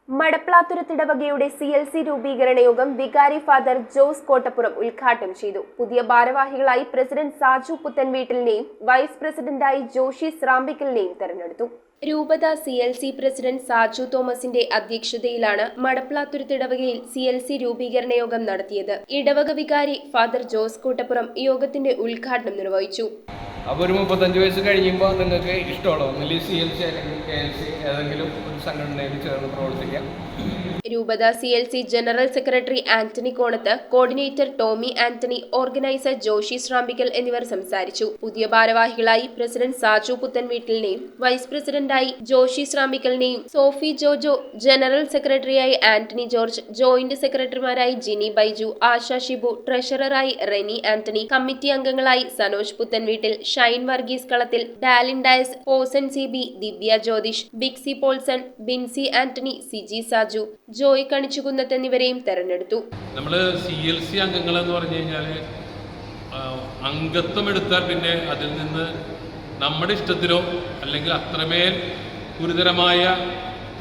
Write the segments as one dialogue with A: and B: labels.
A: മടപ്ലാത്തുരുത്തിടവകയുടെ CLC രൂപീകരണ യോഗം വികാരി ഫാദർ ജോസ് കോട്ടപ്പുറം ഉദ്ഘാടനം ചെയ്തു. പുതിയ ഭാരവാഹികളായി പ്രസിഡന്റ് സാജു പുത്തൻവീട്ടിലിനെയും വൈസ് പ്രസിഡന്റായി ജോഷി സ്രാമ്പിക്കലിനെയും തെരഞ്ഞെടുത്തു. രൂപത CLC പ്രസിഡന്റ് സാജു തോമസിന്റെ അധ്യക്ഷതയിലാണ് മടപ്ലാത്തുരുത്തിടവകയിൽ CLC രൂപീകരണ യോഗം നടത്തിയത്. ഇടവക വികാരി ഫാദർ ജോസ് കോട്ടപ്പുറം യോഗത്തിന്റെ ഉദ്ഘാടനം നിർവഹിച്ചു.
B: അപ്പോൾ ഒരു 35 വയസ്സ് കഴിയുമ്പോൾ നിങ്ങൾക്ക് ഇഷ്ടമുള്ള ഒന്നിൽ CLC അല്ലെങ്കിൽ KLC ഏതെങ്കിലും ഒരു സംഘടനയിൽ ചേർന്ന് പ്രവർത്തിക്കാം.
A: രൂപത CLC ജനറൽ സെക്രട്ടറി ആന്റണി കോണത്ത്, കോർഡിനേറ്റർ ടോമി ആന്റണി, ഓർഗനൈസർ ജോഷി ശ്രാമ്പിക്കൽ എന്നിവർ സംസാരിച്ചു. പുതിയ ഭാരവാഹികളായി പ്രസിഡന്റ് സാജു പുത്തൻവീട്ടിലിനെയും വൈസ് പ്രസിഡന്റായി ജോഷി ശ്രാമ്പിക്കലിനെയും സോഫി ജോജോ, ജനറൽ സെക്രട്ടറിയായി ആന്റണി ജോർജ്, ജോയിന്റ് സെക്രട്ടറിമാരായി ജിനി ബൈജു, ആശ ഷിബു, ട്രഷററായി റെനി ആന്റണി, കമ്മിറ്റി അംഗങ്ങളായി സനോജ് പുത്തൻവീട്ടിൽ, ഷൈൻ വർഗീസ് കളത്തിൽ, ഡാലിൻ ഡയസ്, പോസൻ CB, ദിവ്യ ജ്യോതിഷ്, ബിക്സി പോൾസൺ, ബിൻസി ആന്റണി, സിജി സാജു, ജോയ് കണിച്ചുകുന്നത്ത് എന്നിവരെയും തെരഞ്ഞെടുത്തു.
C: നമ്മൾ CLC അംഗങ്ങൾ എന്ന് പറഞ്ഞു കഴിഞ്ഞാൽ അംഗത്വം എടുത്താൽ പിന്നെ അതിൽ നിന്ന് നമ്മുടെ ഇഷ്ടത്തിലോ അല്ലെങ്കിൽ അത്രമേൽ ഗുരുതരമായ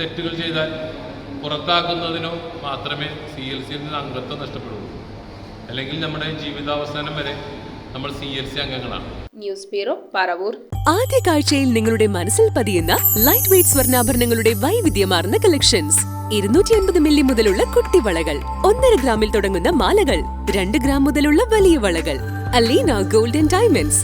C: തെറ്റുകൾ ചെയ്താൽ പുറത്താക്കുന്നതിനോ മാത്രമേ CLCയിൽ നിന്ന് അംഗത്വം നഷ്ടപ്പെടുള്ളൂ. അല്ലെങ്കിൽ നമ്മുടെ ജീവിതാവസാനം വരെ നമ്മൾ CLC അംഗങ്ങളാണ്.
A: News bureau, Paravur.
D: ആദ്യ കാഴ്ചയിൽ നിങ്ങളുടെ മനസ്സിൽ പതിയുന്ന ലൈറ്റ് വെയ്റ്റ് സ്വർണ്ണാഭരണങ്ങളുടെ വൈവിധ്യമാർന്ന കളക്ഷൻസ്. 250 മില്ലി മുതലുള്ള കുട്ടിവളകൾ, 1.5 ഗ്രാമിൽ തുടങ്ങുന്ന മാലകൾ, 2 ഗ്രാം മുതലുള്ള വലിയ വളകൾ. Aleena golden diamonds.